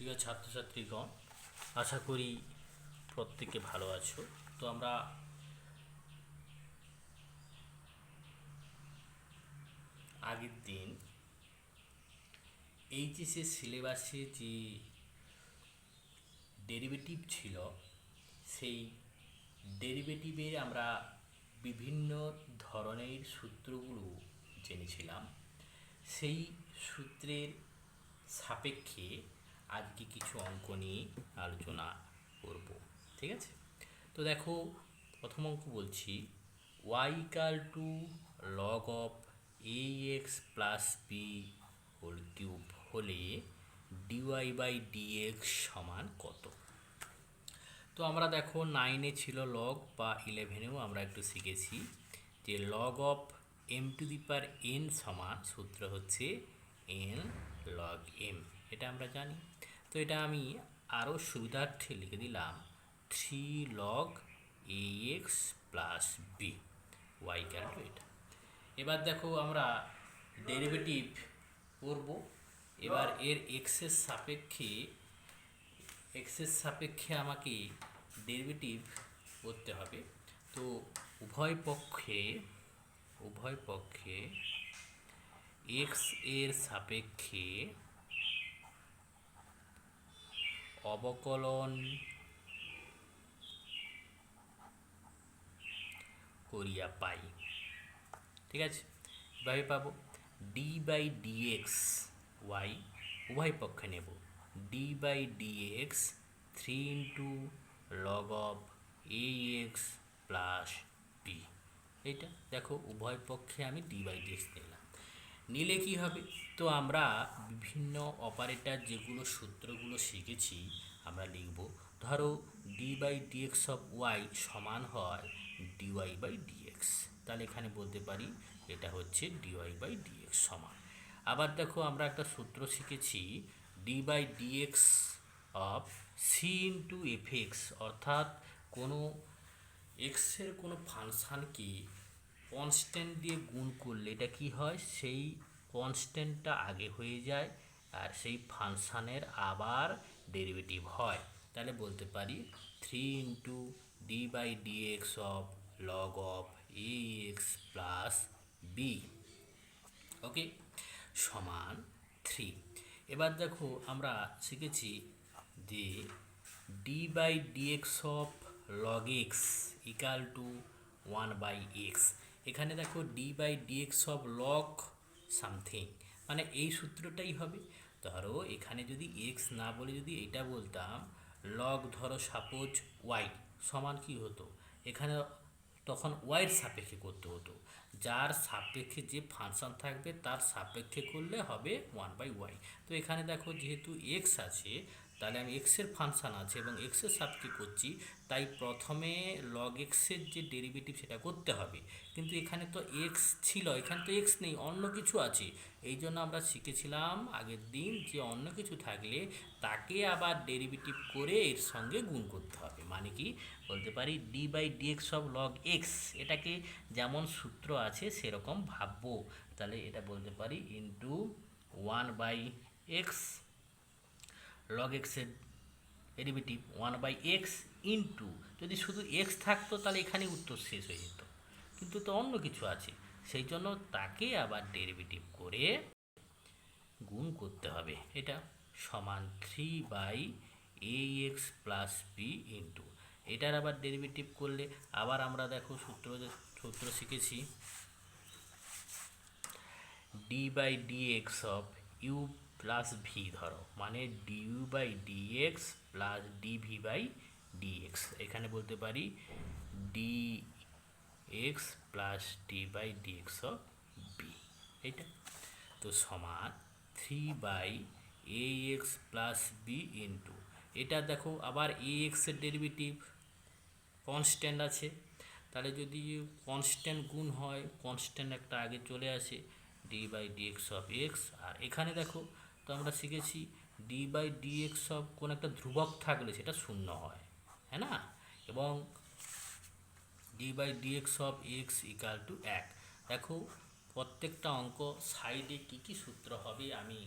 প্রিয় ছাত্রছাত্রীগণ, আশা করি প্রত্যেকে ভালো আছো। তো আমরা আগের দিন এইচএসের সিলেবাসে যে ডেরিভেটিভ ছিল, সেই ডেরিভেটিভের আমরা বিভিন্ন ধরনের সূত্রগুলো জেনেছিলাম। সেই সূত্রের সাপেক্ষে আজকে কিছু অঙ্ক নিয়ে আলোচনা করব। ঠিক আছে? তো দেখো, প্রথম অঙ্ক বলছি y equal to log of a x plus b whole cube হলে ডিওয়াই বাই ডিএক্স সমান কত। তো আমরা দেখো 9-এ ছিল লগ, বা 11-এও আমরা একটু শিখেছি যে log of m to the power n সমান সূত্র হচ্ছে এন লগ এম। এটা আমরা জানি। তো এটা আমি আরও সুবিধার্থে লিখে দিলাম 3 log a x plus b y equal to এটা। এবার দেখো আমরা ডেরিভেটিভ করব। এবার এর এক্সের সাপেক্ষে আমাকে ডেরিভেটিভ করতে হবে। তো উভয় পক্ষে এক্স এর সাপেক্ষে অবকলন করিয়া পাই। ঠিক আছে? এভাবে পাবো ডি বাই ডিএক্স ওয়াই, উভয় পক্ষে নেব d by dx 3 into log of a x plus b. এইটা দেখো উভয় পক্ষে আমি ডি বাই ডিএক্স নিলে কি হবে। তো আমরা বিভিন্ন অপারেটর যেগুলো সূত্রগুলো শিখেছি আমরা লিখব। ধরো d by dx of y সমান হয় ডিওয়াই বাই ডিএক্স, তাহলে এখানে বলতে পারি এটা হচ্ছে ডিওয়াই বাই ডিএক্স সমান। আবার দেখো আমরা একটা সূত্র শিখেছি d by dx of c into f x, অর্থাৎ কোনো এক্সের কোনো ফাংশানকে কনস্ট্যান্ট দিয়ে গুণ করলে এটা কি হয়, সেই কনস্ট্যান্টটা আগে হয়ে যায় আর সেই ফাংশানের আবার ডেরিভেটিভ হয়। তাহলে বলতে পারি 3 into d by dx of log of a x plus b, okay, সমান 3। এবার দেখো আমরা শিখেছি যে d by dx of log x equal to 1 by x. এখানে দেখো d by dx of log something, মানে এই সূত্রটাই হবে। ধরো এখানে যদি এক্স না বলে যদি এটা বলতাম লগ, ধরো সাপোজ ওয়াই সমান কি হতো, এখানে তখন ওয়াইয়ের সাপেক্ষে করতে হতো। যার সাপেক্ষে যে ফাংশন থাকবে তার সাপেক্ষে করলে হবে 1/y। তো এখানে দেখো যেহেতু এক্স আছে, তাহলে আমি এক্সের ফাংশান আছে এবং এক্সের সাপেক্ষে করছি, তাই প্রথমে লগ এক্সের যে ডেরিভেটিভ সেটা করতে হবে। কিন্তু এখানে তো এক্স ছিল, এখানে তো এক্স নেই, অন্য কিছু আছে। এই জন্য আমরা শিখেছিলাম আগের দিন যে অন্য কিছু থাকলে তাকে আবার ডেরিভেটিভ করে এর সঙ্গে গুণ করতে হবে। মানে কি বলতে পারি d by dx of log x, এটাকে যেমন সূত্র আছে সেরকম ভাববো। তাহলে এটা বলতে পারি ইন্টু 1/x, লগ এক্সের ডেরিভেটিভ 1/x ইন্টু, যদি শুধু এক্স থাকতো তাহলে এখানে উত্তর শেষ হয়ে যেত, কিন্তু তো অন্য কিছু আছে, সেই জন্য তাকে আবার ডেরিভেটিভ করে গুণ করতে হবে। এটা সমান 3/ax প্লাস বি ইন্টু, এটার আবার ডেরিভেটিভ করলে আবার আমরা দেখো সূত্র শিখেছি d by dx of u plus v, ধরো মানে du by dx plus dv by dx. এখানে বলতে পারি d x plus d by dx of b, এইটা তো সমান 3/ax প্লাস বি ইন্টু, এটা দেখো আবার এ এক্সের ডেরিভেটিভ কনস্ট্যান্ট আছে, তাহলে যদি কনস্ট্যান্ট গুণ হয় কনস্ট্যান্ট একটা আগে চলে আসে d by dx of x. আর এখানে দেখো তো আমরা শিখেছি ডি বাই ডিএক্স অফ কোন একটা ধ্রুবক থাকলে সেটা শূন্য হয়, হ্যাঁ না, এবং d by dx of x equal to 1। দেখো প্রত্যেকটা অঙ্ক সাইডে কী কী সূত্র হবে আমি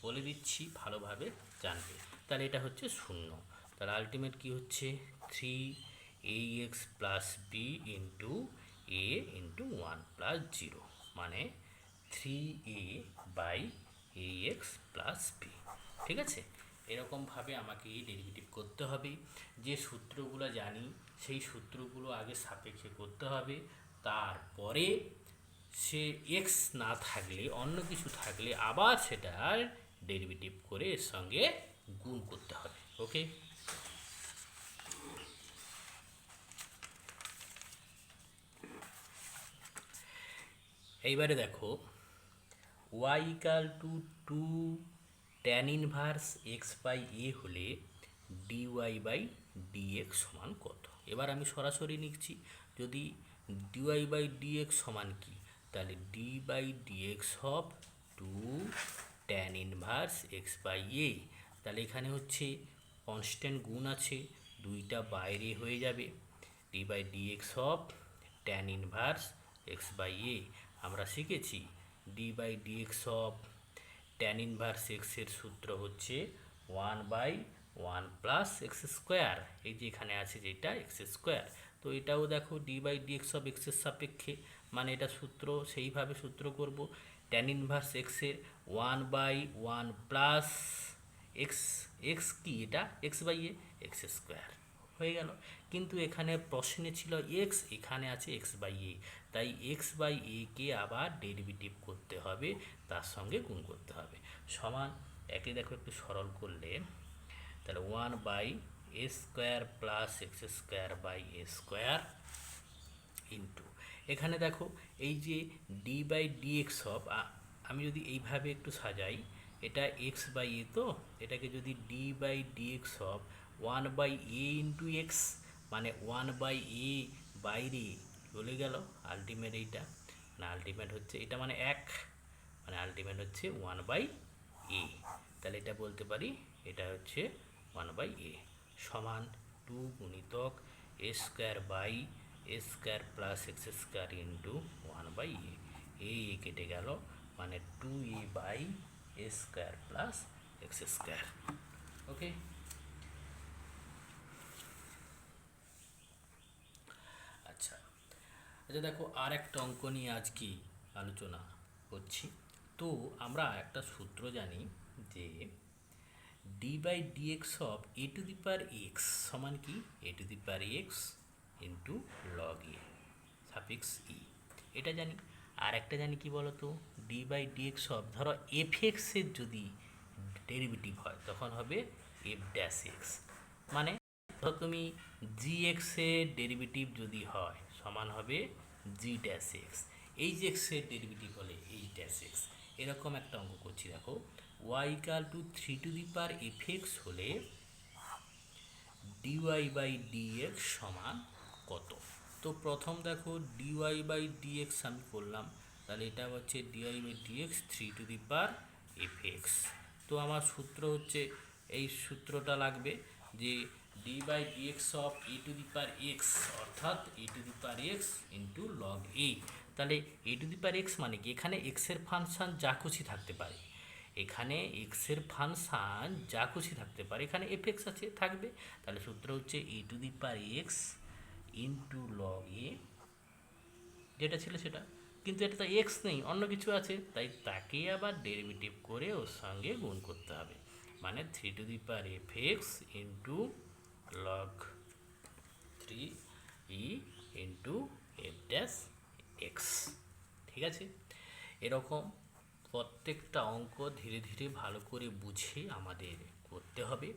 বলে দিচ্ছি, ভালোভাবে জানবে। তাহলে এটা হচ্ছে শূন্য। তাহলে আলটিমেট কি হচ্ছে, 3ax প্লাস বি ইন্টু এ ইন্টু 1 প্লাস 0, মানে 3a by ax plus B. ঠিক আছে, এরকমভাবে আমাকে ডেরিভেটিভ করতে হবে। যে সূত্রগুলো জানি সেই সূত্রগুলো আগে সাপেক্ষে করতে হবে, তারপরে সে এক্স না থাকলে অন্য কিছু থাকলে আবার সেটার ডেরিভেটিভ করে এর সঙ্গে গুণ করতে হবে। ওকে, এইবারে দেখো y equal to 2 tan inverse x by a হলে ডিওয়াই বাই ডিএক্স সমান কত। এবার আমি সরাসরি লিখছি, যদি ডিওয়াই বাই ডিএক্স সমান কি, তাহলে d by dx of 2 tan inverse x by a. তাহলে এখানে হচ্ছে কনস্ট্যান্ট গুণ আছে, দুইটা বাইরে হয়ে যাবে। D by dx of tan inverse x by a. আমরা শিখেছি d by dx of tan inverse এক্সের সূত্র হচ্ছে 1/1 প্লাস এক্স স্কোয়ার। এই যে এখানে আছে যেটা এক্স স্কোয়ার, তো এটাও দেখো ডি বাই ডিএক্স অফ এক্সের সাপেক্ষে, মানে এটা সূত্র সেইভাবে সূত্র করব। ট্যান ইনভার্স এক্সের 1/1 প্লাস এক্স, এক্স কি এটা x by a, x square হয়ে গেল। কিন্তু এখানে প্রশ্নে ছিল এক্স, এখানে আছে এক্স বাই এ, তাই এক্স বাই এ কে আবার ডেরিভেটিভ করতে হবে, তার সঙ্গে গুণ করতে হবে। সমান একে দেখো একটু সরল করলে, তাহলে 1/a square plus x square by a square into, এখানে দেখো এই যে ডি বাই ডিএক্স অফ, আমি যদি এইভাবে একটু সাজাই, এটা এক্স বাই এ, তো এটাকে যদি d by dx of 1/a into x, মানে 1/a বাইরে চলে গেল, আলটিমেট এইটা, মানে আলটিমেট হচ্ছে এটা, মানে এক, মানে আলটিমেট হচ্ছে 1/a। তাহলে এটা বলতে পারি এটা হচ্ছে 1/a সমান 2 গুণিতক a square by a square plus x square into 1/a। এই কেটে গেল, মানে 2a by a square plus x square. Okay, আচ্ছা আচ্ছা, দেখো আর একটা অঙ্ক নিয়ে আজকে আলোচনা করছি। তো আমরা একটা সূত্র জানি যে d by dx of a to the power x সমান কি, a to the power x into log a suffix e, এটা জানি। আর একটা জানি কি বলতো, ডি বাই ডিএক্স অফ, ধরো এফ এক্সের যদি ডেরিভেটিভ হয় তখন হবে এফ ড্যাশ এক্স, মানে ধরো তুমি জি এক্সের ডেরিভেটিভ যদি হয় সমান হবে জি ড্যাশ এক্স, এইচ এক্সের ডেরিভেটিভ হলে এইচ ড্যাশ এক্স। এরকম একটা অঙ্ক করছি, দেখো y equal to 3 to the power f x হলে ডিওয়াই বাই ডিএক্স সমান কত। তো প্রথম দেখো ডিওয়াই বাই ডিএক্স আমি করলাম, তাহলে এটা হচ্ছে d y by dx 3 to the power f x. তো আমার সূত্র হচ্ছে, এই সূত্রটা লাগবে যে d by dx of a to the power x, অর্থাৎ a to the power x into log a. তাহলে a to the power x মানে কি, এখানে এক্সের ফাংশান যা খুশি থাকতে পারে, এখানে এক্সের ফাংশান যা খুশি থাকতে পারে, এখানে এফ এক্স আছে থাকবে। তাহলে সূত্র হচ্ছে a to the power x into log a, যেটা ছিল সেটা, কিন্তু এটা তো এক্স নেই, অন্য কিছু আছে, তাই তাকে আবার ডেরিভেটিভ করে ওর সঙ্গে গুণ করতে হবে, মানে 3 to the power f x into log 3 E into F dash x. ঠিক আছে, এরকম প্রত্যেকটা অঙ্ক ধীরে ধীরে ভালো করে বুঝে আমাদের করতে হবে।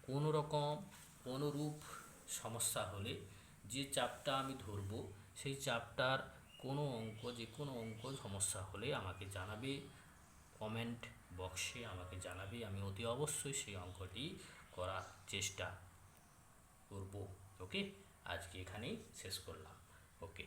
কোনো রকম কোনোরূপ সমস্যা হলে যে চাপটা আমি ধরব সেই চাপটার কোনো অঙ্ক, যে কোনো অঙ্ক সমস্যা হলে আমাকে জানাবে, কমেন্ট বক্সে আমাকে জানাবে, আমি অতি অবশ্যই সেই অঙ্কটি করার চেষ্টা করব। ওকে, আজকে এখানেই শেষ করলাম। ওকে।